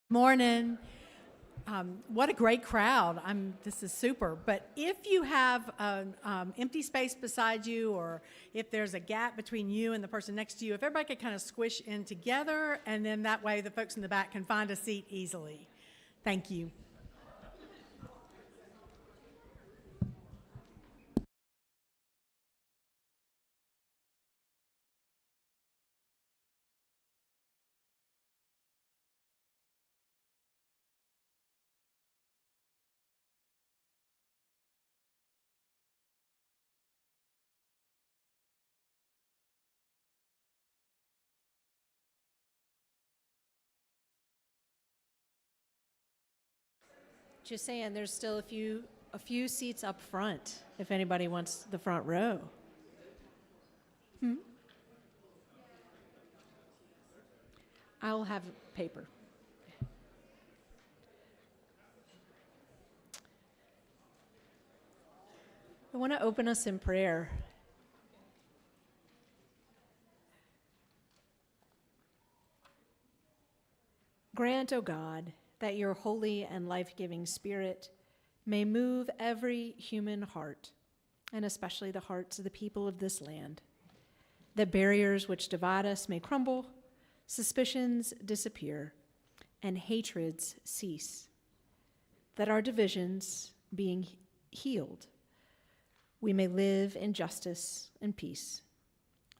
Morning. What a great crowd. This is super. But if you have an empty space beside you, or if there's a gap between you and the person next to you, if everybody could kind of squish in together, and then that way the folks in the back can find a seat easily. Thank you. Just saying, there's still a few seats up front if anybody wants the front row. I'll have paper. I want to open us in prayer. Grant, O God, that your holy and life-giving Spirit may move every human heart, and especially the hearts of the people of this land, that barriers which divide us may crumble, suspicions disappear, and hatreds cease, that our divisions, being healed, we may live in justice and peace.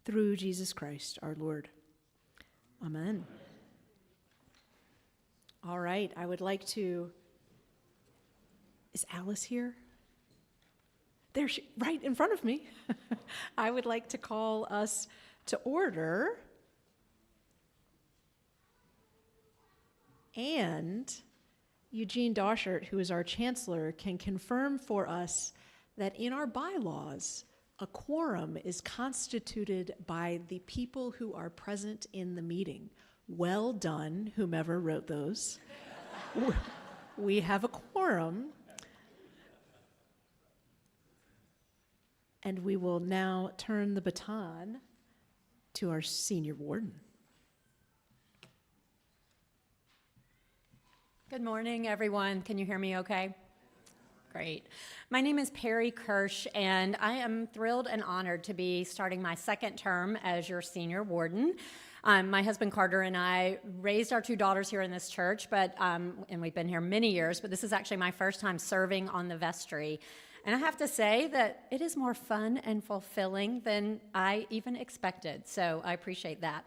Through Jesus Christ, our Lord. Amen. All right, I would like to, is Alice here? There, right in front of me. I would like to call us to order. And Eugene Doschert, who is our chancellor, can confirm for us that in our bylaws, a quorum is constituted by the people who are present in the meeting. Well done, whomever wrote those. We have a quorum. And we will now turn the baton to our senior warden. Good morning, everyone. Can you hear me okay? Great. My name is Pari Kirsch, and I am thrilled and honored to be starting my second term as your senior warden. My husband Carter and I raised our two daughters here in this church, and we've been here many years, but this is actually my first time serving on the vestry. And I have to say that it is more fun and fulfilling than I even expected, so I appreciate that.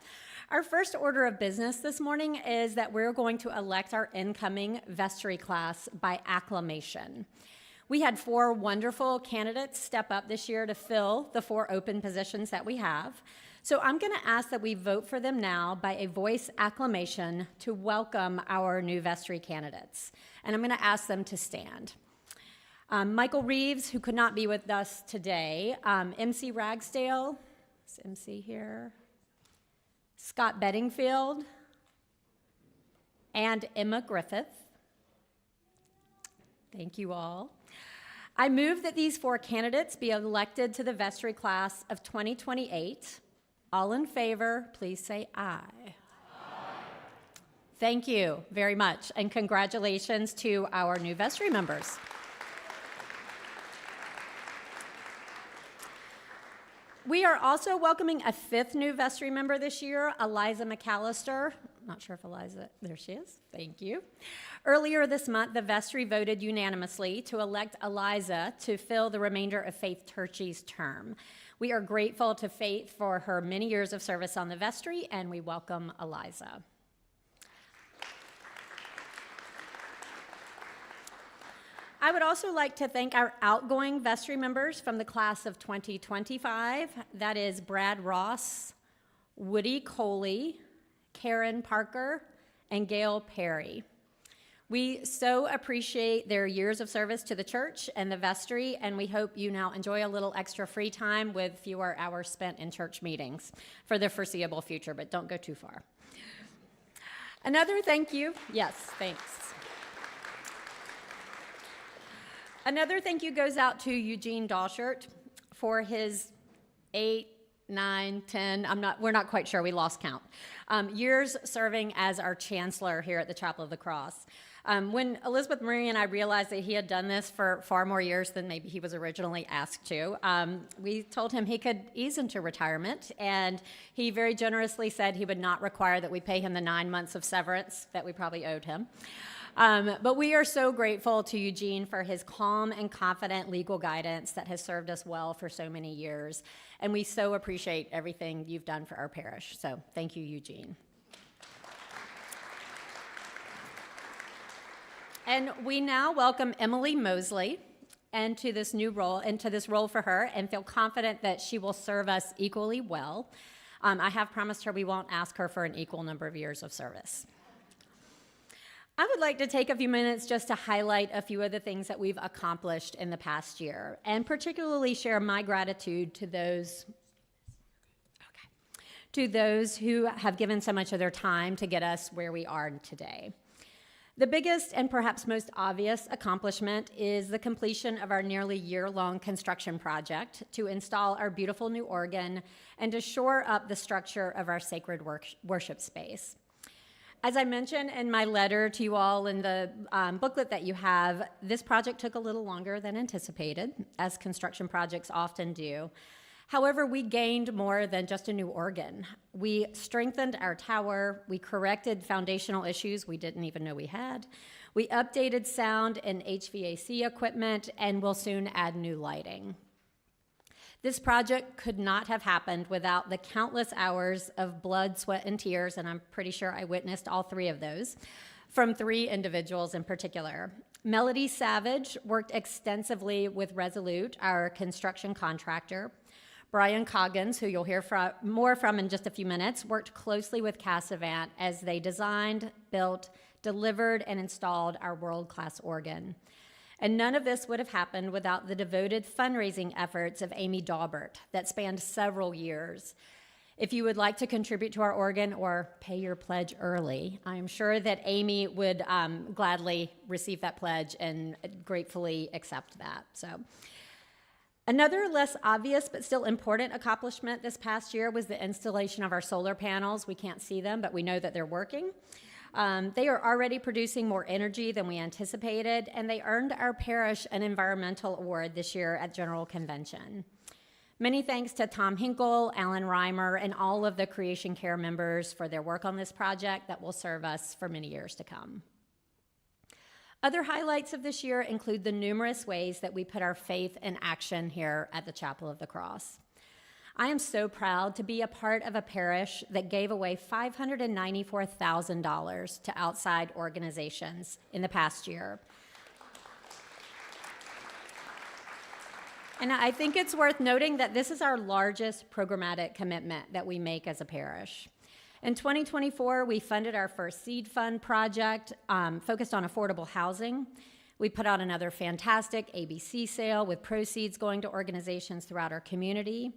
Our first order of business this morning is that we're going to elect our incoming vestry class by acclamation. We had 4 wonderful candidates step up this year to fill the 4 open positions that we have. So I'm going to ask that we vote for them now by a voice acclamation to welcome our new vestry candidates. And I'm going to ask them to stand. Michael Reeves, who could not be with us today, MC Ragsdale, is MC here, Scott Bedingfield, and Emma Griffith. Thank you all. I move that these 4 candidates be elected to the vestry class of 2028. All in favor, please say aye. Aye. Thank you very much, and congratulations to our new vestry members. We are also welcoming a 5th new vestry member this year, Eliza McAllister. Not sure if Eliza, there she is, thank you. Earlier this month, the vestry voted unanimously to elect Eliza to fill the remainder of Faith Turchie's term. We are grateful to Faith for her many years of service on the vestry, and we welcome Eliza. I would also like to thank our outgoing vestry members from the class of 2025. That is Brad Ross, Woody Coley, Karen Parker, and Gail Perry. We so appreciate their years of service to the church and the vestry, and we hope you now enjoy a little extra free time with fewer hours spent in church meetings for the foreseeable future, but don't go too far. Another thank you. Yes, thanks. Another thank you goes out to Eugene Doschert for his 8 9, 10, we're not quite sure, we lost count. Years serving as our chancellor here at the Chapel of the Cross. When Elizabeth Marie and I realized that he had done this for far more years than maybe he was originally asked to, we told him he could ease into retirement, and he very generously said he would not require that we pay him the 9 months of severance that we probably owed him. But we are so grateful to Eugene for his calm and confident legal guidance that has served us well for so many years. And we so appreciate everything you've done for our parish. So thank you, Eugene. And we now welcome Emily Mosley into this role for her, and feel confident that she will serve us equally well. I have promised her we won't ask her for an equal number of years of service. I would like to take a few minutes just to highlight a few of the things that we've accomplished in the past year, and particularly share my gratitude to those who have given so much of their time to get us where we are today. The biggest and perhaps most obvious accomplishment is the completion of our nearly year-long construction project to install our beautiful new organ and to shore up the structure of our sacred worship space. As I mentioned in my letter to you all in the booklet that you have, this project took a little longer than anticipated, as construction projects often do. However, we gained more than just a new organ. We strengthened our tower, we corrected foundational issues we didn't even know we had, we updated sound and HVAC equipment, and will soon add new lighting. This project could not have happened without the countless hours of blood, sweat, and tears, and I'm pretty sure I witnessed all 3 of those, from 3 individuals in particular. Melody Savage worked extensively with Resolute, our construction contractor. Brian Coggins, who you'll hear more from in just a few minutes, worked closely with Cassavant as they designed, built, delivered, and installed our world-class organ. And none of this would have happened without the devoted fundraising efforts of Amy Daubert that spanned several years. If you would like to contribute to our organ or pay your pledge early, I'm sure that Amy would gladly receive that pledge and gratefully accept that. So, another less obvious but still important accomplishment this past year was the installation of our solar panels. We can't see them, but we know that they're working. They are already producing more energy than we anticipated, and they earned our parish an environmental award this year at General Convention. Many thanks to Tom Hinkle, Alan Reimer, and all of the Creation Care members for their work on this project that will serve us for many years to come. Other highlights of this year include the numerous ways that we put our faith in action here at the Chapel of the Cross. I am so proud to be a part of a parish that gave away $594,000 to outside organizations in the past year. And I think it's worth noting that this is our largest programmatic commitment that we make as a parish. In 2024, we funded our first seed fund project focused on affordable housing. We put out another fantastic ABC sale with proceeds going to organizations throughout our community.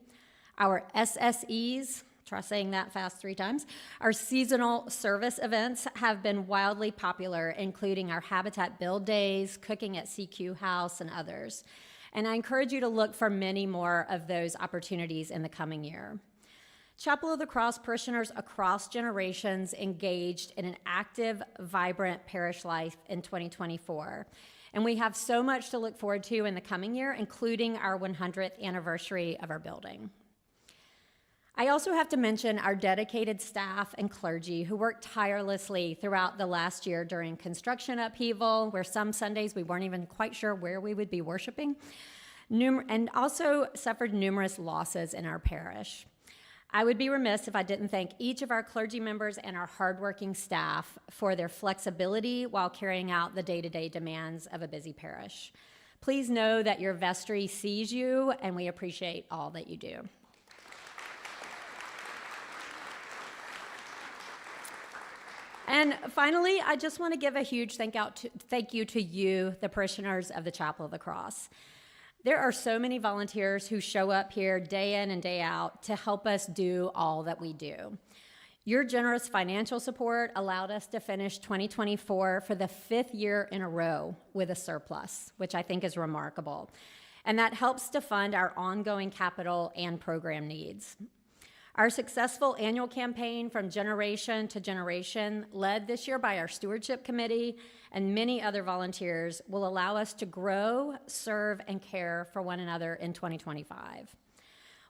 Our SSEs, try saying that fast 3 times, our seasonal service events have been wildly popular, including our Habitat Build Days, Cooking at CQ House, and others. And I encourage you to look for many more of those opportunities in the coming year. Chapel of the Cross parishioners across generations engaged in an active, vibrant parish life in 2024. And we have so much to look forward to in the coming year, including our 100th anniversary of our building. I also have to mention our dedicated staff and clergy who worked tirelessly throughout the last year during construction upheaval, where some Sundays we weren't even quite sure where we would be worshiping, and also suffered numerous losses in our parish. I would be remiss if I didn't thank each of our clergy members and our hardworking staff for their flexibility while carrying out the day-to-day demands of a busy parish. Please know that your vestry sees you, and we appreciate all that you do. And finally, I just want to give a huge thank you to you, the parishioners of the Chapel of the Cross. There are so many volunteers who show up here day in and day out to help us do all that we do. Your generous financial support allowed us to finish 2024 for the 5th year in a row with a surplus, which I think is remarkable. And that helps to fund our ongoing capital and program needs. Our successful annual campaign From Generation to Generation, led this year by our stewardship committee and many other volunteers, will allow us to grow, serve, and care for one another in 2025.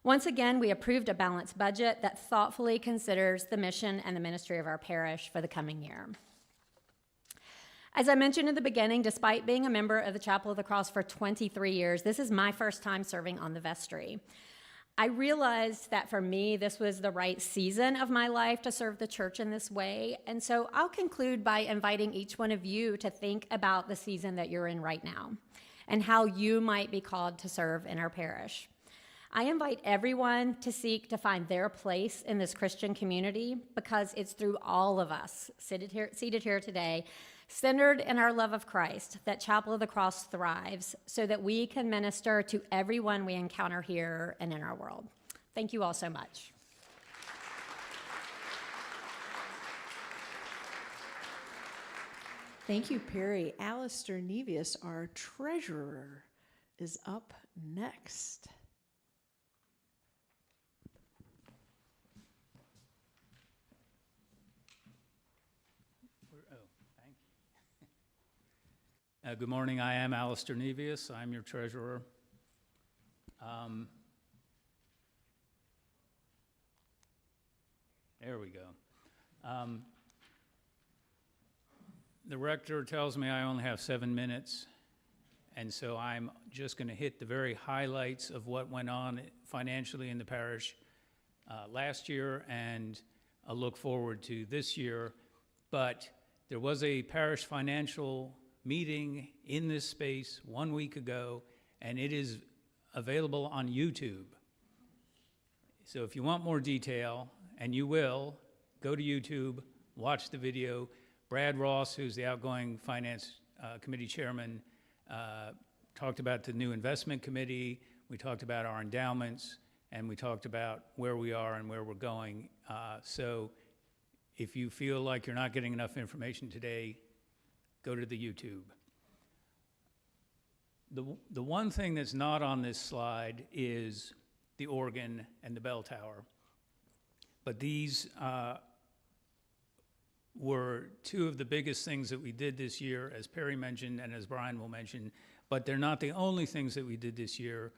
Once again, we approved a balanced budget that thoughtfully considers the mission and the ministry of our parish for the coming year. As I mentioned in the beginning, despite being a member of the Chapel of the Cross for 23 years, this is my first time serving on the vestry. I realized that for me, this was the right season of my life to serve the church in this way. And so I'll conclude by inviting each one of you to think about the season that you're in right now and how you might be called to serve in our parish. I invite everyone to seek to find their place in this Christian community, because it's through all of us seated here today, centered in our love of Christ, that Chapel of the Cross thrives, so that we can minister to everyone we encounter here and in our world. Thank you all so much. Thank you, Perry. Alistair Nevius, our treasurer, is up next. Good morning. I am Alistair Nevius. I'm your treasurer. There we go. The rector tells me I only have 7 minutes, and so I'm just going to hit the very highlights of what went on financially in the parish last year, and a look forward to this year. But there was a parish financial meeting in this space 1 week ago, and it is available on YouTube. So if you want more detail, and you will, go to YouTube, watch the video. Brad Ross, who's the outgoing finance committee chairman, talked about the new investment committee. We talked about our endowments, and we talked about where we are and where we're going. So if you feel like you're not getting enough information today, go to the YouTube. The one thing that's not on this slide is the organ and the bell tower. But these were two of the biggest things that we did this year, as Perry mentioned and as Brian will mention, but they're not the only things that we did this year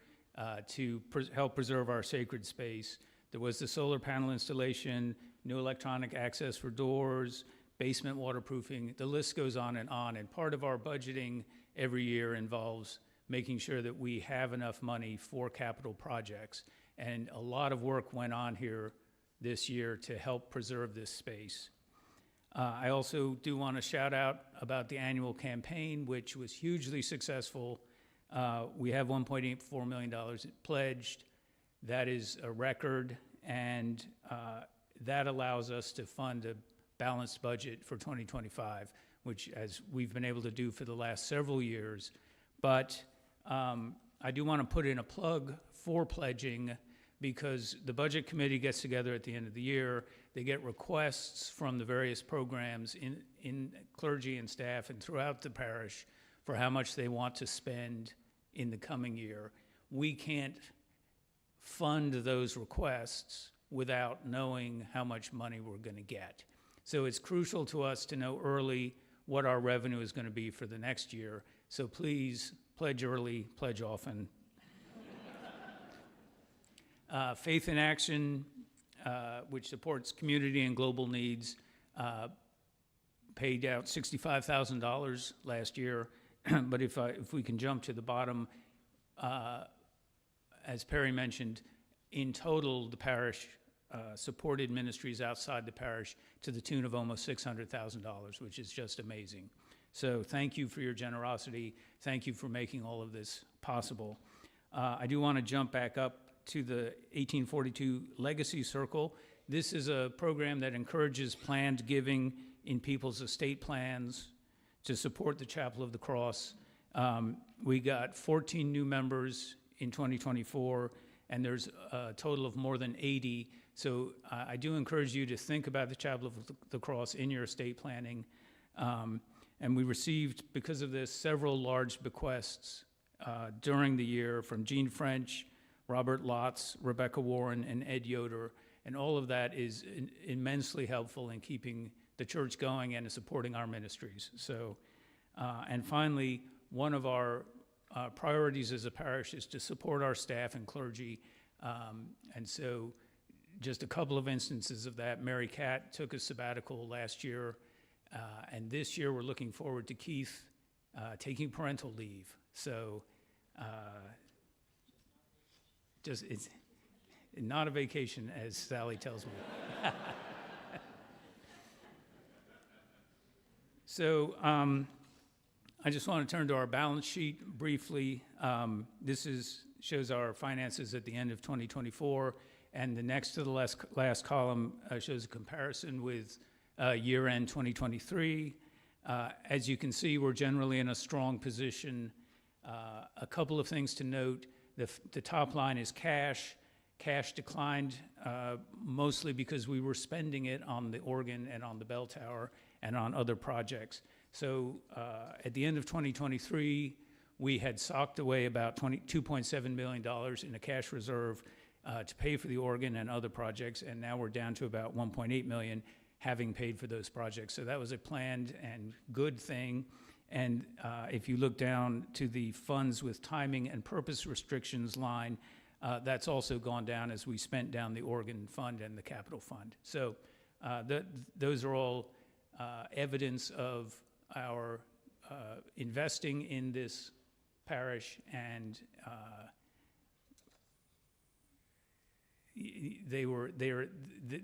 to help preserve our sacred space. There was the solar panel installation, new electronic access for doors, basement waterproofing, the list goes on, and part of our budgeting every year involves making sure that we have enough money for capital projects. And a lot of work went on here this year to help preserve this space. I also do want to shout out about the annual campaign, which was hugely successful. We have $1.84 million pledged. That is a record, and that allows us to fund a balanced budget for 2025, which as we've been able to do for the last several years. But I do want to put in a plug for pledging, because the budget committee gets together at the end of the year. They get requests from the various programs in clergy and staff and throughout the parish for how much they want to spend in the coming year. We can't fund those requests without knowing how much money we're going to get. So it's crucial to us to know early what our revenue is going to be for the next year. So please pledge early, pledge often. Faith in Action, which supports community and global needs, paid out $65,000 last year. But if we can jump to the bottom, as Perry mentioned, in total, the parish supported ministries outside the parish to the tune of almost $600,000, which is just amazing. So thank you for your generosity. Thank you for making all of this possible. I do want to jump back up to the 1842 Legacy Circle. This is a program that encourages planned giving in people's estate plans to support the Chapel of the Cross. We got 14 new members in 2024, and there's a total of more than 80. So I do encourage you to think about the Chapel of the Cross in your estate planning. And we received, because of this, several large bequests during the year from Gene French, Robert Lotz, Rebecca Warren, and Ed Yoder. And all of that is immensely helpful in keeping the church going and supporting our ministries. So, and finally, one of our priorities as a parish is to support our staff and clergy. And so just a couple of instances of that. Mary Cat took a sabbatical last year, and this year we're looking forward to Keith taking parental leave. So just it's not a vacation, as Sally tells me. So I just want to turn to our balance sheet briefly. This shows our finances at the end of 2024, and the next to the last column shows a comparison with year-end 2023. As you can see, we're generally in a strong position. A couple of things to note. The top line is cash. Cash declined mostly because we were spending it on the organ and on the bell tower and on other projects. So at the end of 2023, we had socked away about $2.7 million in a cash reserve to pay for the organ and other projects, and now we're down to about $1.8 million, having paid for those projects. So that was a planned and good thing. And if you look down to the funds with timing and purpose restrictions line, that's also gone down as we spent down the organ fund and the capital fund. So those are all evidence of our investing in this parish, and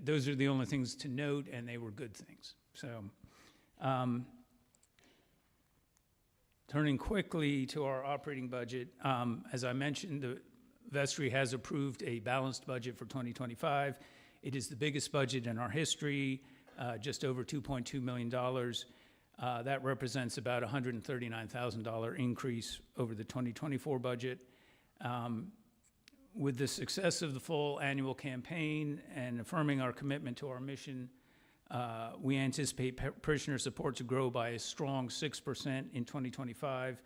those are the only things to note, and they were good things. So turning quickly to our operating budget, as I mentioned, the vestry has approved a balanced budget for 2025. It is the biggest budget in our history, just over $2.2 million. That represents about a $139,000 increase over the 2024 budget. With the success of the full annual campaign and affirming our commitment to our mission, we anticipate parishioner support to grow by a strong 6% in 2025.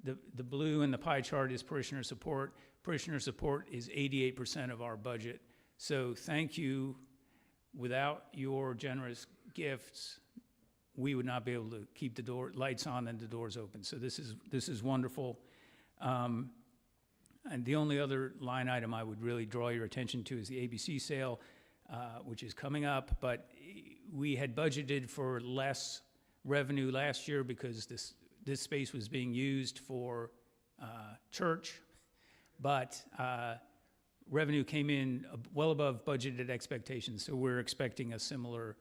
The blue in the pie chart is parishioner support. Parishioner support is 88% of our budget. So thank you. Without your generous gifts, we would not be able to keep the lights on and the doors open. So this is wonderful. And the only other line item I would really draw your attention to is the ABC sale, which is coming up. But we had budgeted for less revenue last year because this space was being used for church, but revenue came in well above budgeted expectations, so we're expecting a similar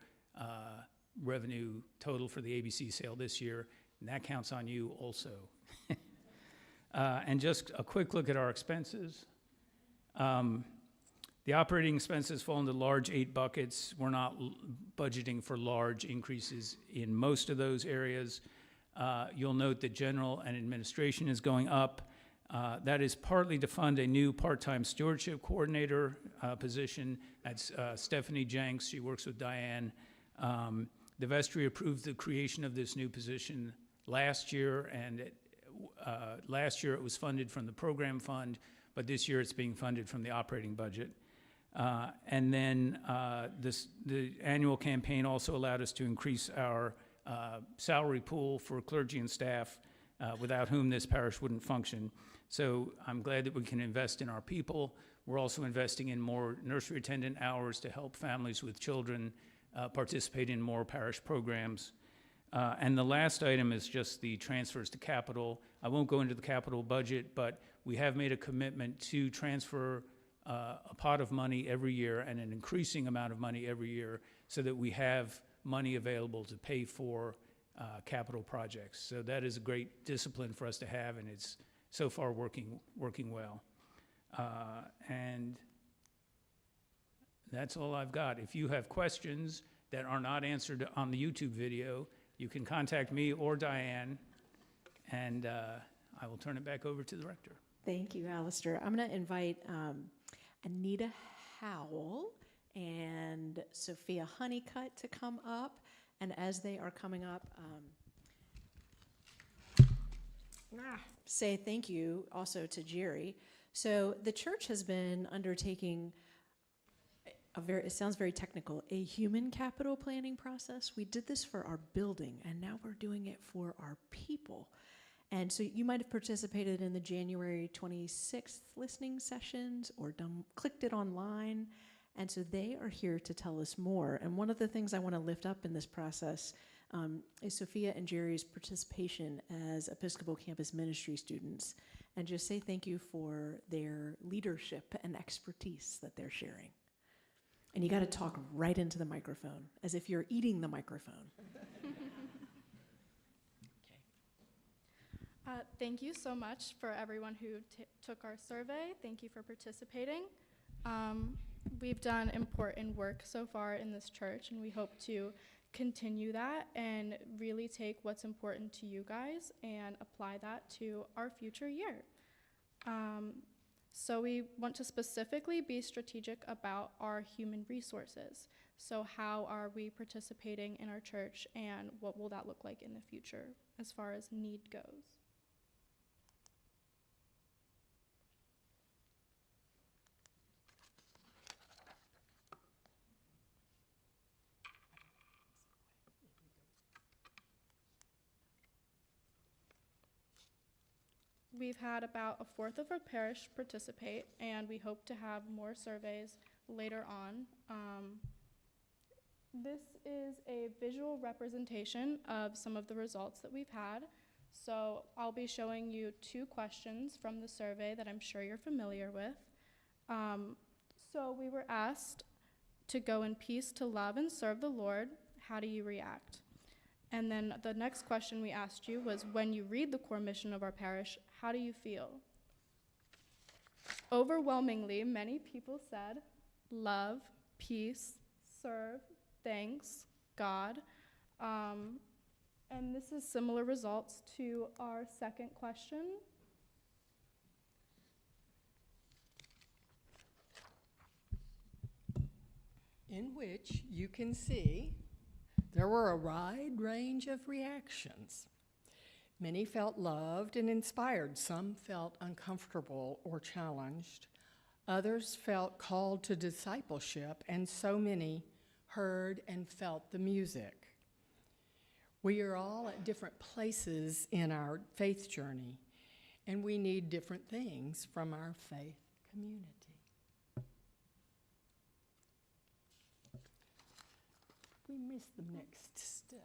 revenue total for the ABC sale this year, and that counts on you also. And just a quick look at our expenses. The operating expenses fall into large 8 buckets. We're not budgeting for large increases in most of those areas. You'll note that general and administration is going up. That is partly to fund a new part-time stewardship coordinator position. That's Stephanie Jenks. She works with Diane. The vestry approved the creation of this new position last year, and last year it was funded from the program fund, but this year it's being funded from the operating budget. And then the annual campaign also allowed us to increase our salary pool for clergy and staff, without whom this parish wouldn't function. So I'm glad that we can invest in our people. We're also investing in more nursery attendant hours to help families with children participate in more parish programs. And the last item is just the transfers to capital. I won't go into the capital budget, but we have made a commitment to transfer a pot of money every year and an increasing amount of money every year so that we have money available to pay for capital projects. So that is a great discipline for us to have, and it's so far working well. And that's all I've got. If you have questions that are not answered on the YouTube video, you can contact me or Diane, and I will turn it back over to the rector. Thank you, Alistair. I'm going to invite Anita Howell and Sophia Honeycutt to come up. And as they are coming up, say thank you also to Jerry. So the church has been undertaking it sounds very technical, a human capital planning process. We did this for our building, and now we're doing it for our people. And so you might have participated in the January 26th listening sessions or clicked it online. And so they are here to tell us more. And one of the things I want to lift up in this process is Sophia and Jerry's participation as Episcopal Campus Ministry students, and just say thank you for their leadership and expertise that they're sharing. And you got to talk right into the microphone, as if you're eating the microphone. Thank you so much for everyone who took our survey. Thank you for participating. We've done important work so far in this church, and we hope to continue that and really take what's important to you guys and apply that to our future year. So we want to specifically be strategic about our human resources. So how are we participating in our church, and what will that look like in the future as far as need goes? We've had about a fourth of our parish participate, and we hope to have more surveys later on. This is a visual representation of some of the results that we've had. So I'll be showing you 2 questions from the survey that I'm sure you're familiar with. So we were asked to go in peace to love and serve the Lord. How do you react? And then the next question we asked you was, when you read the core mission of our parish, how do you feel? Overwhelmingly, many people said, love, peace, serve, thanks, God. And this is similar results to our second question. In which you can see there were a wide range of reactions. Many felt loved and inspired. Some felt uncomfortable or challenged. Others felt called to discipleship, and so many heard and felt the music. We are all at different places in our faith journey, and we need different things from our faith community. We missed the next steps.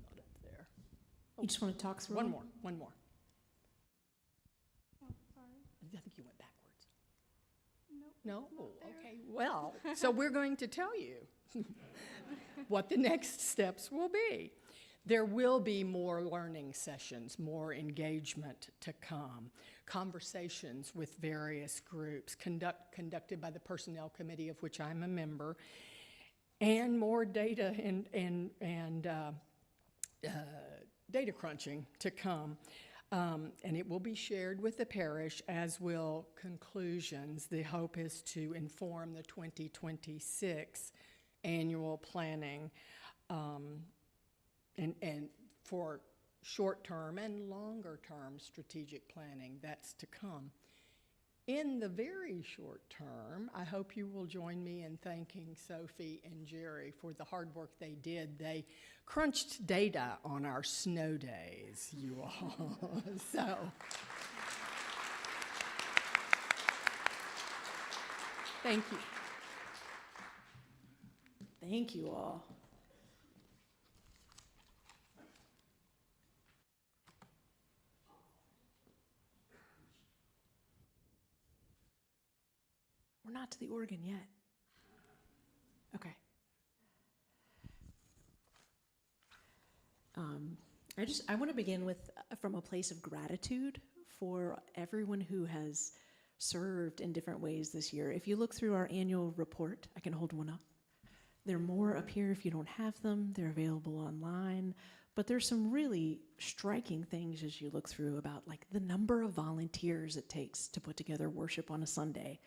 Not up there. You just want to talk through One them? more. Oh, sorry. I think you went backwards. Nope. No? Not there. Okay, well, so we're going to tell you what the next steps will be. There will be more learning sessions, more engagement to come, conversations with various groups conducted by the Personnel Committee, of which I'm a member, and more data and data crunching to come. And it will be shared with the parish, as will conclusions. The hope is to inform the 2026 annual planning, and for short-term and longer-term strategic planning that's to come. In the very short term, I hope you will join me in thanking Sophie and Jerry for the hard work they did. They crunched data on our snow days, you all. So, thank you. Thank you all. We're not to the organ yet. Okay. I want to begin with from a place of gratitude for everyone who has served in different ways this year. If you look through our annual report, I can hold one up. There are more up here if you don't have them. They're available online. But there's some really striking things as you look through about like the number of volunteers it takes to put together worship on a Sunday,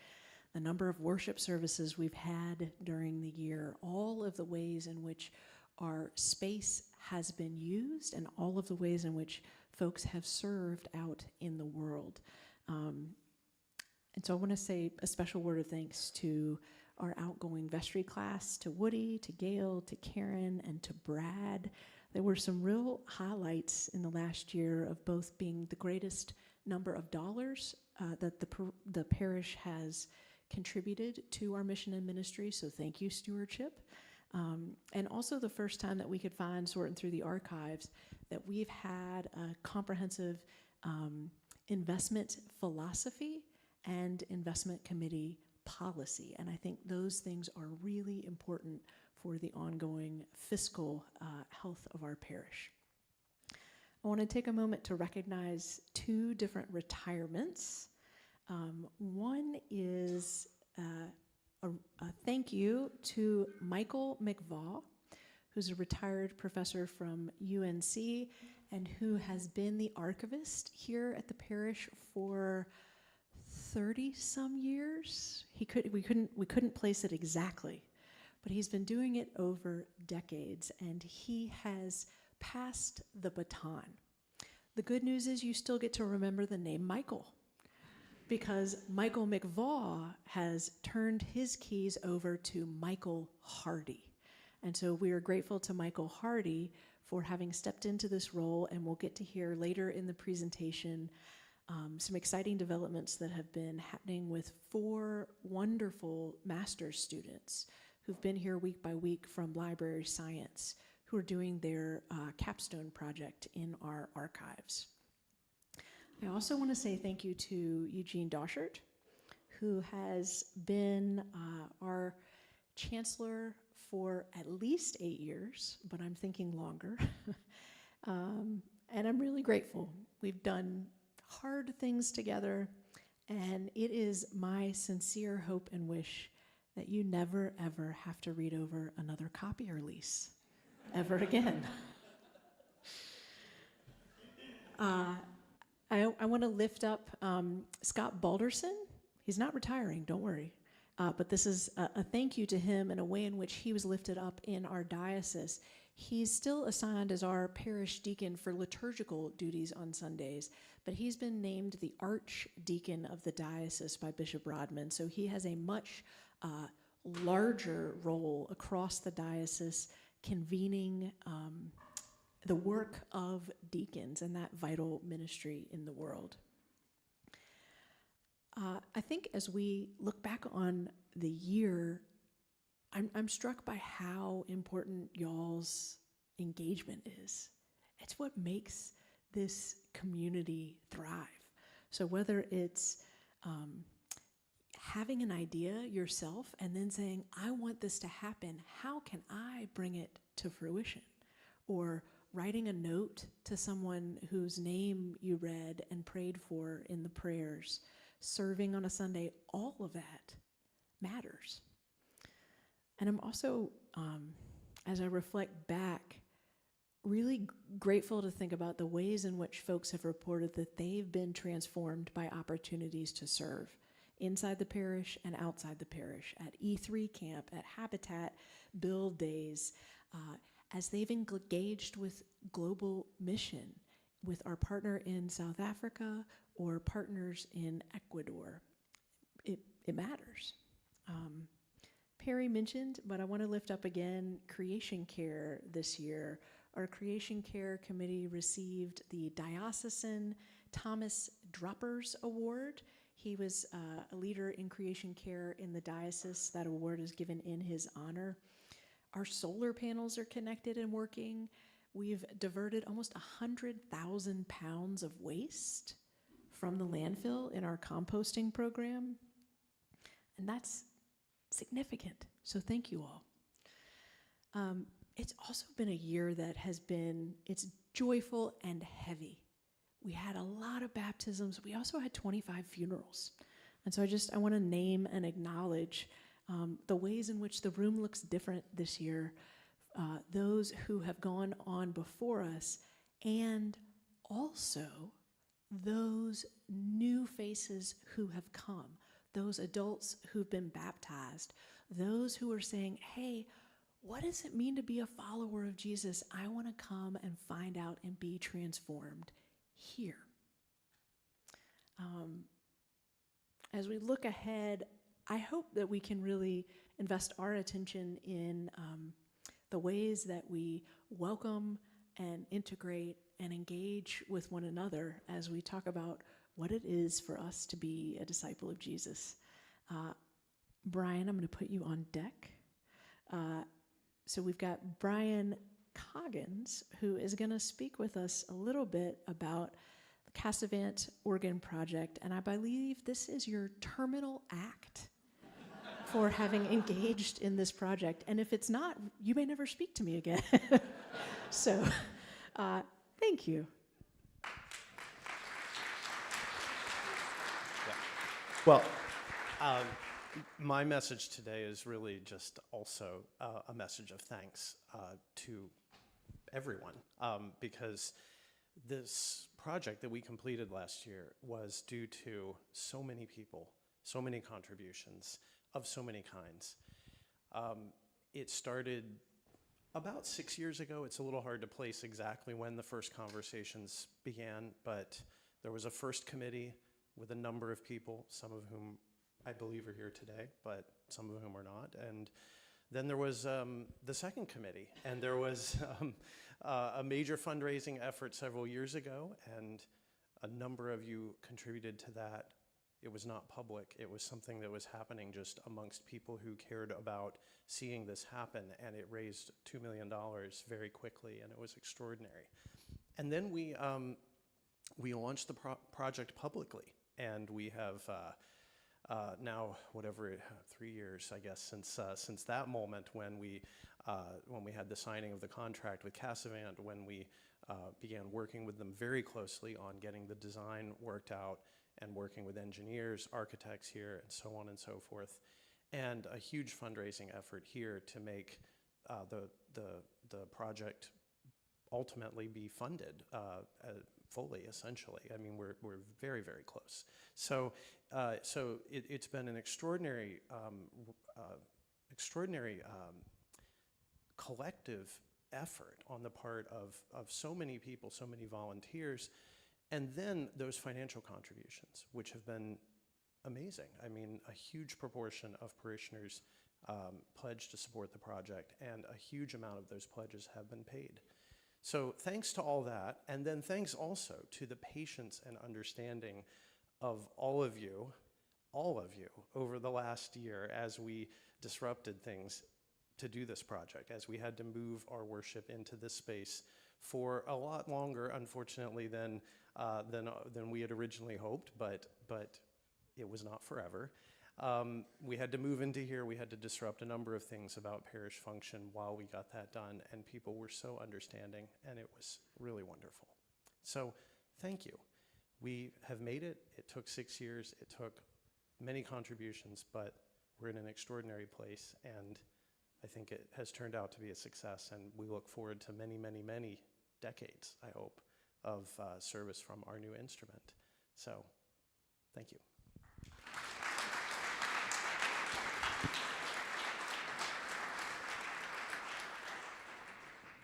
the number of worship services we've had during the year, all of the ways in which our space has been used, and all of the ways in which folks have served out in the world. And so I want to say a special word of thanks to our outgoing vestry class, to Woody, to Gail, to Karen, and to Brad. There were some real highlights in the last year of both being the greatest number of dollars that the parish has contributed to our mission and ministry, so thank you, stewardship. And also the first time that we could find, sorting through the archives, that we've had a comprehensive investment philosophy and investment committee policy. And I think those things are really important for the ongoing fiscal health of our parish. I want to take a moment to recognize two different retirements. One is a thank you to Michael McVaugh, who's a retired professor from UNC and who has been the archivist here at the parish for 30-some years. We couldn't place it exactly, but he's been doing it over decades, and he has passed the baton. The good news is you still get to remember the name Michael, because Michael McVaugh has turned his keys over to Michael Hardy. And so we are grateful to Michael Hardy for having stepped into this role, and we'll get to hear later in the presentation some exciting developments that have been happening with 4 wonderful master's students who've been here week by week from library science, who are doing their capstone project in our archives. I also want to say thank you to Eugene Doschert, who has been our chancellor for at least 8 years, but I'm thinking longer. And I'm really grateful. We've done hard things together, and it is my sincere hope and wish that you never, ever have to read over another copier lease ever again. I want to lift up Scott Balderson. He's not retiring, don't worry. But this is a thank you to him and a way in which he was lifted up in our diocese. He's still assigned as our parish deacon for liturgical duties on Sundays, but he's been named the archdeacon of the diocese by Bishop Rodman, so he has a much larger role across the diocese, convening the work of deacons and that vital ministry in the world. I think as we look back on the year, I'm struck by how important y'all's engagement is. It's what makes this community thrive. So whether it's having an idea yourself and then saying, I want this to happen, how can I bring it to fruition? Or writing a note to someone whose name you read and prayed for in the prayers, serving on a Sunday, all of that matters. And I'm also, as I reflect back, really grateful to think about the ways in which folks have reported that they've been transformed by opportunities to serve inside the parish and outside the parish, at E3 camp, at Habitat, Build Days, as they've engaged with global mission with our partner in South Africa or partners in Ecuador. It matters. Perry mentioned, but I want to lift up again, Creation Care this year. Our Creation Care Committee received the Diocesan Thomas Droppers Award. He was a leader in creation care in the diocese. That award is given in his honor. Our solar panels are connected and working. We've diverted almost 100,000 pounds of waste from the landfill in our composting program. And that's significant. So thank you all. It's also been a year that it's joyful and heavy. We had a lot of baptisms. We also had 25 funerals. And so I want to name and acknowledge the ways in which the room looks different this year, those who have gone on before us, and also those new faces who have come, those adults who've been baptized, those who are saying, hey, what does it mean to be a follower of Jesus? I want to come and find out and be transformed here. as we look ahead, I hope that we can really invest our attention in the ways that we welcome and integrate and engage with one another as we talk about what it is for us to be a disciple of Jesus. Brian, I'm going to put you on deck. So we've got Brian Coggins, who is going to speak with us a little bit about the Cassavant Organ Project, and I believe this is your terminal act for having engaged in this project. And if it's not, you may never speak to me again. So, thank you. Well, my message today is really just also a message of thanks to everyone, because this project that we completed last year was due to so many people, so many contributions of so many kinds. It started about 6 years ago. It's a little hard to place exactly when the first conversations began, but there was a first committee with a number of people, some of whom I believe are here today, but some of whom are not. And then there was the second committee, and there was a major fundraising effort several years ago, and a number of you contributed to that. It was not public. It was something that was happening just amongst people who cared about seeing this happen, and it raised $2 million very quickly, and it was extraordinary. And then we launched the project publicly, and we have now, 3 years, I guess, since that moment when we had the signing of the contract with Cassavant, when we began working with them very closely on getting the design worked out and working with engineers, architects here, and so on and so forth, and a huge fundraising effort here to make the project ultimately be funded fully, essentially. I mean, we're very, very close. So it's been an extraordinary collective effort on the part of so many people, so many volunteers, and then those financial contributions, which have been amazing. I mean, a huge proportion of parishioners pledged to support the project, and a huge amount of those pledges have been paid. So thanks to all that, and then thanks also to the patience and understanding of all of you over the last year as we disrupted things to do this project, as we had to move our worship into this space for a lot longer, unfortunately, than we had originally hoped, but it was not forever. We had to move into here. We had to disrupt a number of things about parish function while we got that done, and people were so understanding, and it was really wonderful. So thank you. We have made it. It took 6 years. It took many contributions, but we're in an extraordinary place, and I think it has turned out to be a success, and we look forward to many, many, many decades, I hope, of service from our new instrument. So thank you.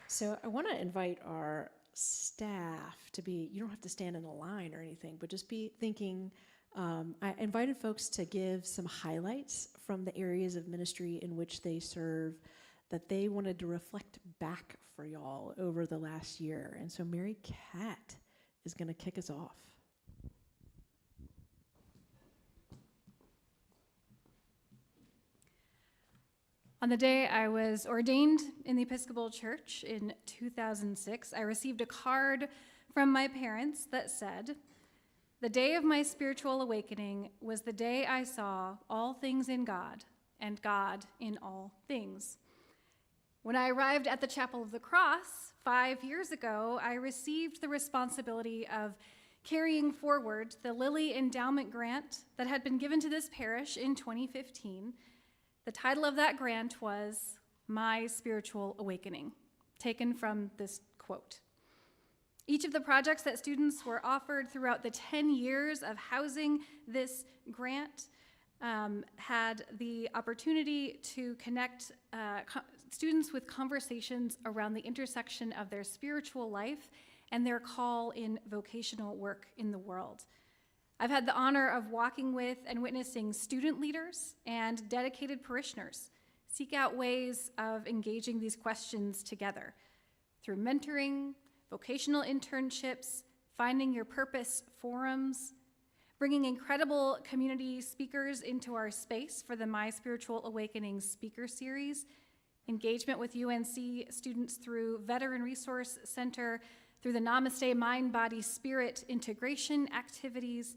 So I want to invite our staff to be, you don't have to stand in a line or anything, but just be thinking. I invited folks to give some highlights from the areas of ministry in which they serve that they wanted to reflect back for y'all over the last year. And so Mary Cat is going to kick us off. On the day I was ordained in the Episcopal Church in 2006, I received a card from my parents that said, "The day of my spiritual awakening was the day I saw all things in God and God in all things." When I arrived at the Chapel of the Cross 5 years ago, I received the responsibility of carrying forward the Lilly Endowment Grant that had been given to this parish in 2015. The title of that grant was My Spiritual Awakening, taken from this quote. Each of the projects that students were offered throughout the 10 years of housing this grant had the opportunity to connect students with conversations around the intersection of their spiritual life and their call in vocational work in the world. I've had the honor of walking with and witnessing student leaders and dedicated parishioners seek out ways of engaging these questions together through mentoring, vocational internships, finding your purpose forums, bringing incredible community speakers into our space for the My Spiritual Awakening speaker series, engagement with UNC students through Veteran Resource Center, through the Namaste Mind, Body, Spirit integration activities,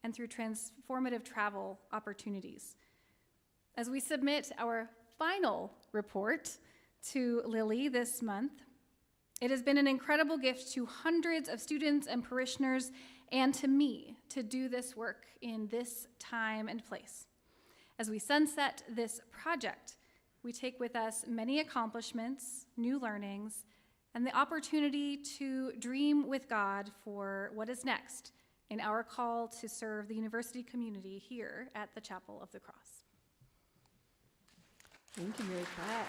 and through transformative travel opportunities. As we submit our final report to Lily this month, it has been an incredible gift to hundreds of students and parishioners and to me to do this work in this time and place. As we sunset this project, we take with us many accomplishments, new learnings, and the opportunity to dream with God for what is next in our call to serve the university community here at the Chapel of the Cross. Thank you, Mary Pratt.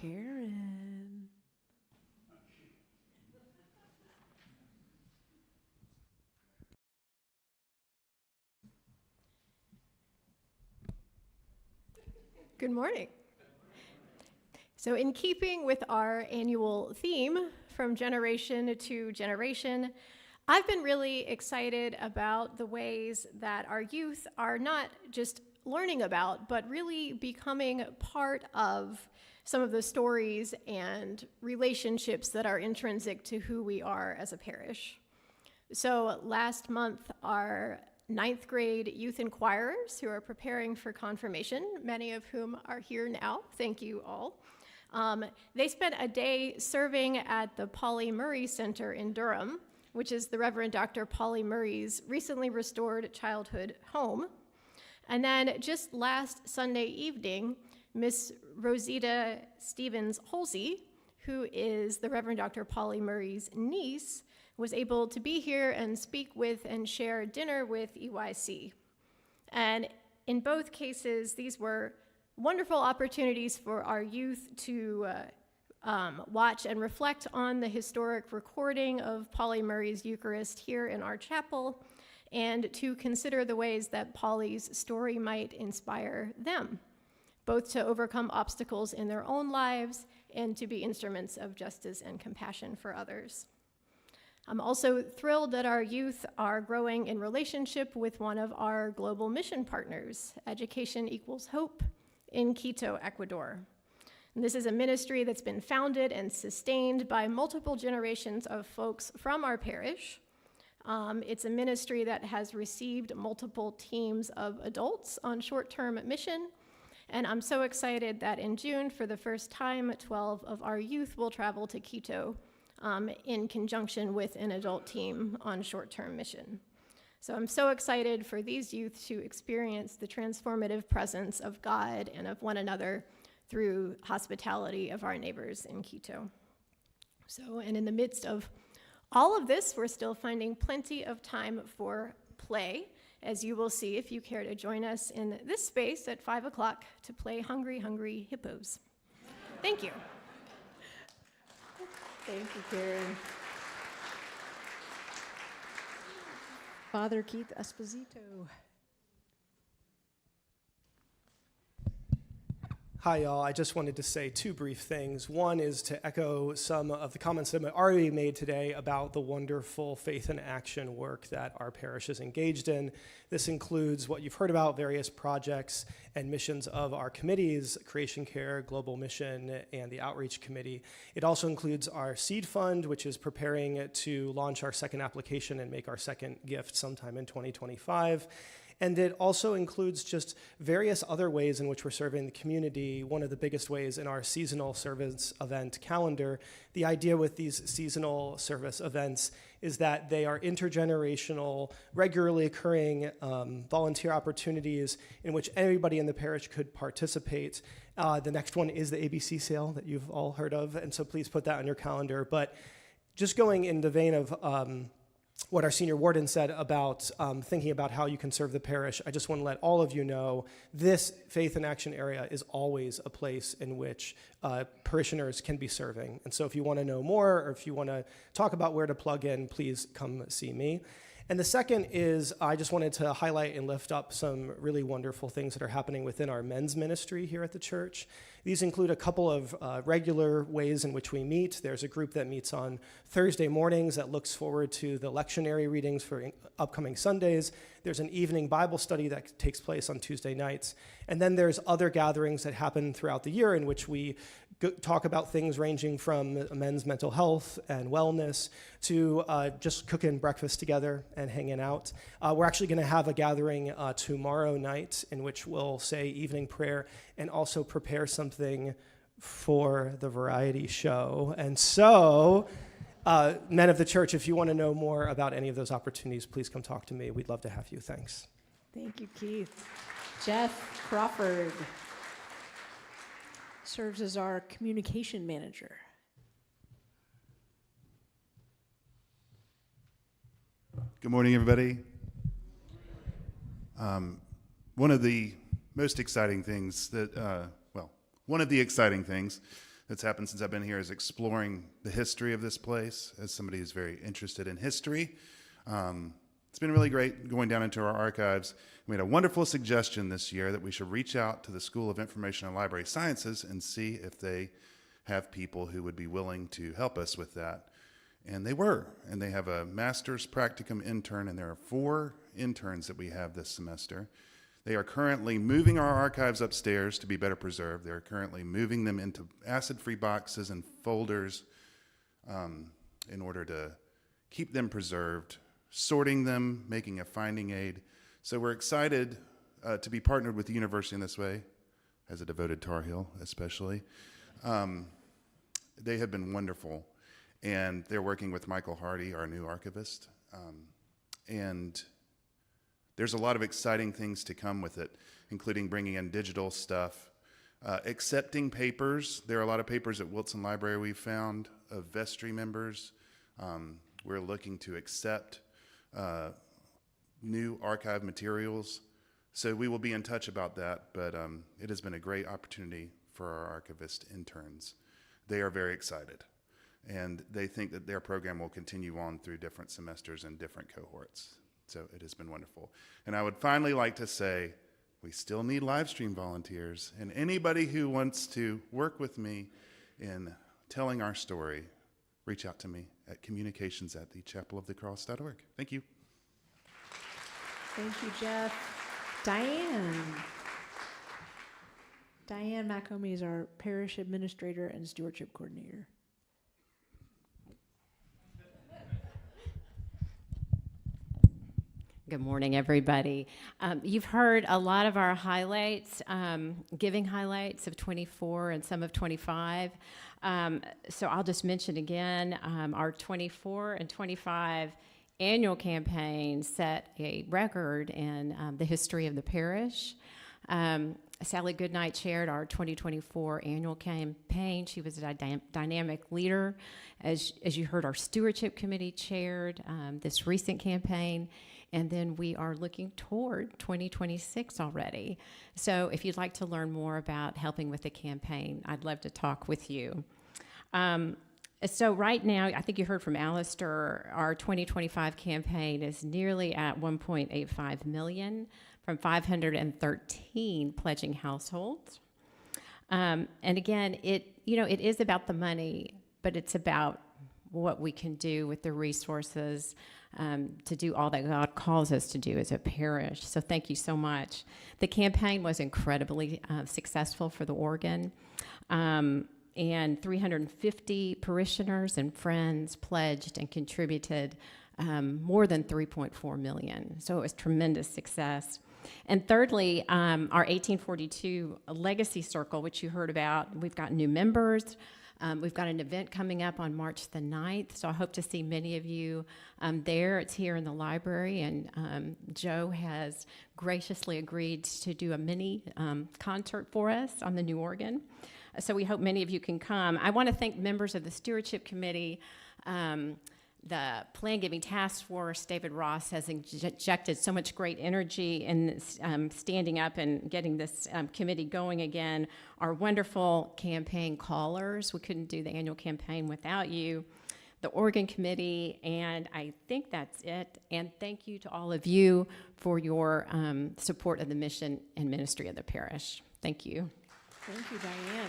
Karen. Good morning. So in keeping with our annual theme, from generation to generation, I've been really excited about the ways that our youth are not just learning about, but really becoming part of some of the stories and relationships that are intrinsic to who we are as a parish. So last month, our 9th grade youth inquirers who are preparing for confirmation, many of whom are here now, thank you all. They spent a day serving at the Polly Murray Center in Durham, which is the Reverend Dr. Polly Murray's recently restored childhood home. And then just last Sunday evening, Miss Rosita Stevens-Holsey, who is the Reverend Dr. Polly Murray's niece, was able to be here and speak with and share dinner with EYC. And in both cases, these were wonderful opportunities for our youth to watch and reflect on the historic recording of Polly Murray's Eucharist here in our chapel, and to consider the ways that Polly's story might inspire them, both to overcome obstacles in their own lives and to be instruments of justice and compassion for others. I'm also thrilled that our youth are growing in relationship with one of our global mission partners, Education Equals Hope, in Quito, Ecuador. And this is a ministry that's been founded and sustained by multiple generations of folks from our parish. It's a ministry that has received multiple teams of adults on short-term mission, and I'm so excited that in June, for the first time, 12 of our youth will travel to Quito in conjunction with an adult team on short-term mission. So I'm so excited for these youth to experience the transformative presence of God and of one another through hospitality of our neighbors in Quito. So, and in the midst of all of this, we're still finding plenty of time for play, as you will see if you care to join us in this space at 5 o'clock to play Hungry, Hungry Hippos. Thank you. Thank you, Karen. Father Keith Esposito. Hi, y'all. I just wanted to say two brief things. One is to echo some of the comments that have already made today about the wonderful faith and action work that our parish is engaged in. This includes what you've heard about, various projects and missions of our committees, Creation Care, Global Mission, and the Outreach Committee. It also includes our seed fund, which is preparing to launch our second application and make our second gift sometime in 2025. And it also includes just various other ways in which we're serving the community. One of the biggest ways in our seasonal service event calendar. The idea with these seasonal service events is that they are intergenerational, regularly occurring volunteer opportunities in which everybody in the parish could participate. The next one is the ABC sale that you've all heard of, and so please put that on your calendar. But just going in the vein of what our senior warden said about thinking about how you can serve the parish, I just want to let all of you know this Faith in Action area is always a place in which parishioners can be serving. And so if you want to know more or if you want to talk about where to plug in, please come see me. And the second is I just wanted to highlight and lift up some really wonderful things that are happening within our men's ministry here at the church. These include a couple of regular ways in which we meet. There's a group that meets on Thursday mornings that looks forward to the lectionary readings for upcoming Sundays. There's an evening Bible study that takes place on Tuesday nights. And then there's other gatherings that happen throughout the year in which we talk about things ranging from men's mental health and wellness to just cooking breakfast together and hanging out. We're actually going to have a gathering tomorrow night in which we'll say evening prayer and also prepare something for the variety show. And so, men of the church, if you want to know more about any of those opportunities, please come talk to me. We'd love to have you. Thanks. Thank you, Keith. Jeff Crawford serves as our communication manager. Good morning, everybody. One of the most exciting things that, one of the exciting things that's happened since I've been here is exploring the history of this place as somebody who's very interested in history. It's been really great going down into our archives. We had a wonderful suggestion this year that we should reach out to the School of Information and Library Sciences and see if they have people who would be willing to help us with that. And they were, and they have a master's practicum intern, and there are 4 interns that we have this semester. They are currently moving our archives upstairs to be better preserved. They're currently moving them into acid-free boxes and folders in order to keep them preserved, sorting them, making a finding aid. So we're excited to be partnered with the university in this way, as a devoted Tar Heel especially. They have been wonderful, and they're working with Michael Hardy, our new archivist. And there's a lot of exciting things to come with it, including bringing in digital stuff, accepting papers. There are a lot of papers at Wilson Library we've found of vestry members. We're looking to accept new archive materials. So we will be in touch about that, but it has been a great opportunity for our archivist interns. They are very excited, and they think that their program will continue on through different semesters and different cohorts. So it has been wonderful. And I would finally like to say, we still need live stream volunteers, and anybody who wants to work with me in telling our story, reach out to me at communications@thechapelofthecross.org. Thank you. Thank you, Jeff. Diane. Diane McComey is our parish administrator and stewardship coordinator. Good morning, everybody. You've heard a lot of our highlights, giving highlights of 24 and some of 25. So I'll just mention again, our 24 and 25 annual campaign set a record in the history of the parish. Sally Goodnight chaired our 2024 annual campaign. She was a dynamic leader. As you heard, our stewardship committee chaired this recent campaign. And then we are looking toward 2026 already. So if you'd like to learn more about helping with the campaign, I'd love to talk with you. So right now, I think you heard from Alistair, our 2025 campaign is nearly at $1.85 million from 513 pledging households. And again, it is about the money, but it's about what we can do with the resources to do all that God calls us to do as a parish. So thank you so much. The campaign was incredibly successful for the organ. And 350 parishioners and friends pledged and contributed more than $3.4 million. So it was tremendous success. And thirdly, our 1842 Legacy Circle, which you heard about, we've got new members. We've got an event coming up on March the 9th, so I hope to see many of you there. It's here in the library, and Joe has graciously agreed to do a mini concert for us on the new organ. So we hope many of you can come. I want to thank members of the Stewardship Committee, the Plan Giving Task Force, David Ross, has injected so much great energy in this, standing up and getting this committee going again. Our wonderful campaign callers, we couldn't do the annual campaign without you. The organ committee, and I think that's it. And thank you to all of you for your support of the mission and ministry of the parish. Thank you. Thank you, Diane.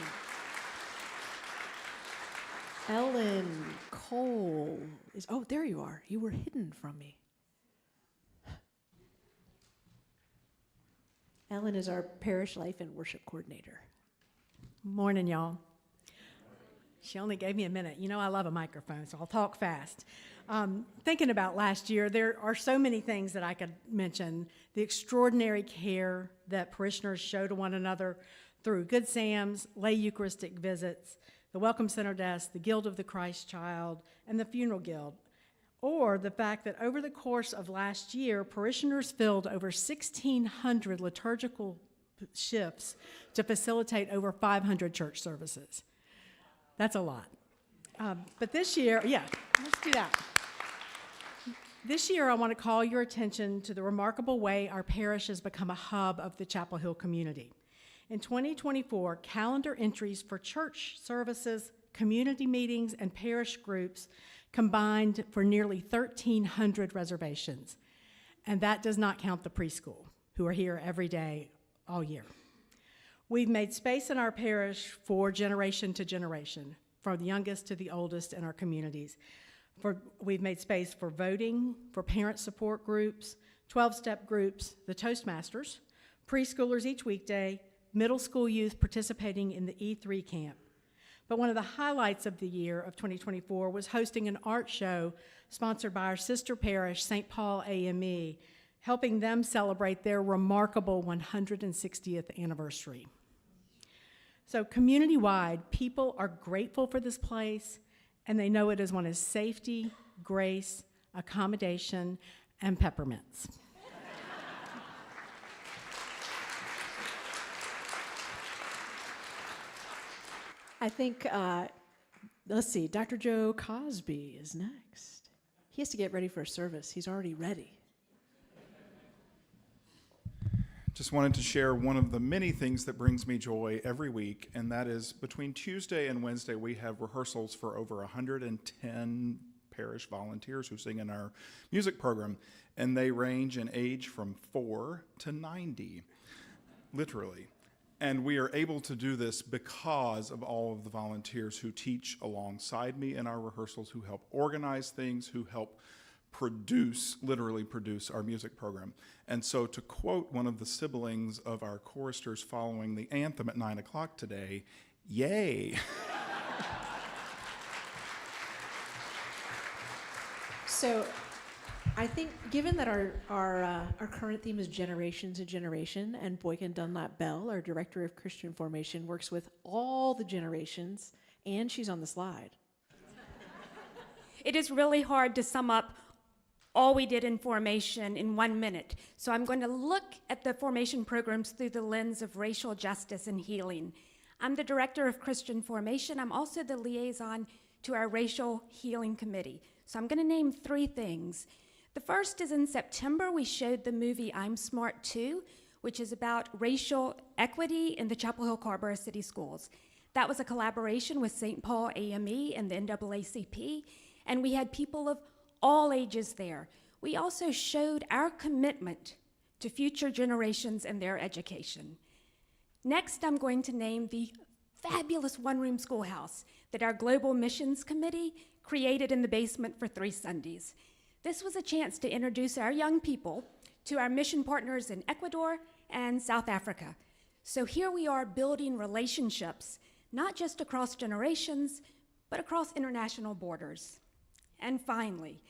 Ellen Cole is, oh, there you are. You were hidden from me. Ellen is our parish life and worship coordinator. Morning, y'all. She only gave me a minute. You know I love a microphone, so I'll talk fast. Thinking about last year, there are so many things that I could mention. The extraordinary care that parishioners show to one another through Good Sam's, lay Eucharistic visits, the Welcome Center desk, the Guild of the Christ Child, and the Funeral Guild. Or the fact that over the course of last year, parishioners filled over 1,600 liturgical shifts to facilitate over 500 church services. That's a lot. But this year, yeah, let's do that. This year, I want to call your attention to the remarkable way our parish has become a hub of the Chapel Hill community. In 2024, calendar entries for church services, community meetings, and parish groups combined for nearly 1,300 reservations. And that does not count the preschool, who are here every day, all year. We've made space in our parish for generation to generation, from the youngest to the oldest in our communities. We've made space for voting, for parent support groups, 12-step groups, the Toastmasters, preschoolers each weekday, middle school youth participating in the E3 camp. But one of the highlights of the year of 2024 was hosting an art show sponsored by our sister parish, St. Paul AME, helping them celebrate their remarkable 160th anniversary. So community-wide, people are grateful for this place, and they know it is one of safety, grace, accommodation, and peppermints. I think, let's see, Dr. Joe Cosby is next. He has to get ready for a service. He's already ready. Just wanted to share one of the many things that brings me joy every week, and that is between Tuesday and Wednesday, we have rehearsals for over 110 parish volunteers who sing in our music program, and they range in age from 4 to 90, literally. And we are able to do this because of all of the volunteers who teach alongside me in our rehearsals, who help organize things, who help literally produce our music program. And so to quote one of the siblings of our choristers following the anthem at 9 o'clock today, yay. So I think given that our current theme is generation to generation, and Boykin Dunlap Bell, our Director of Christian Formation, works with all the generations, and she's on the slide. It is really hard to sum up all we did in formation in 1 minute. So I'm going to look at the formation programs through the lens of racial justice and healing. I'm the Director of Christian Formation. I'm also the liaison to our Racial Healing Committee. So I'm going to name 3 things. The first is in September, we showed the movie I'm Smart Too, which is about racial equity in the Chapel Hill Carrboro City Schools. That was a collaboration with St. Paul AME and the NAACP, and we had people of all ages there. We also showed our commitment to future generations and their education. Next, I'm going to name the fabulous one-room schoolhouse that our Global Missions Committee created in the basement for 3 Sundays. This was a chance to introduce our young people to our mission partners in Ecuador and South Africa. So here we are building relationships, not just across generations, but across international borders. And finally,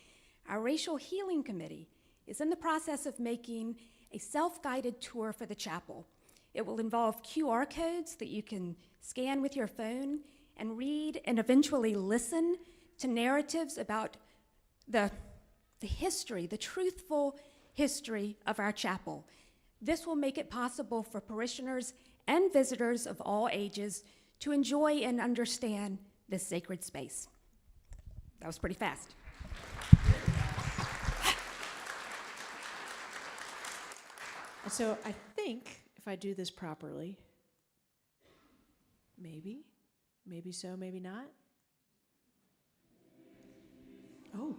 our Racial Healing Committee is in the process of making a self-guided tour for the chapel. It will involve QR codes that you can scan with your phone and read and eventually listen to narratives about the history, the truthful history of our chapel. This will make it possible for parishioners and visitors of all ages to enjoy and understand this sacred space. That was pretty fast. And so I think if I do this properly, maybe so, maybe not. Oh.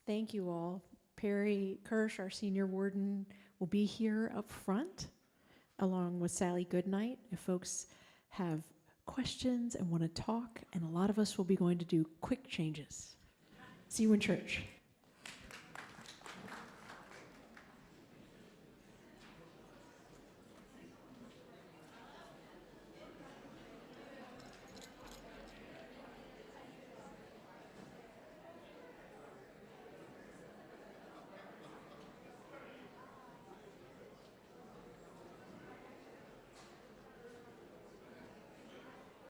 Thank you all. Perry Kirsch, our senior warden, will be here up front along with Sally Goodnight if folks have questions and want to talk, and a lot of us will be going to do quick changes. See you in church.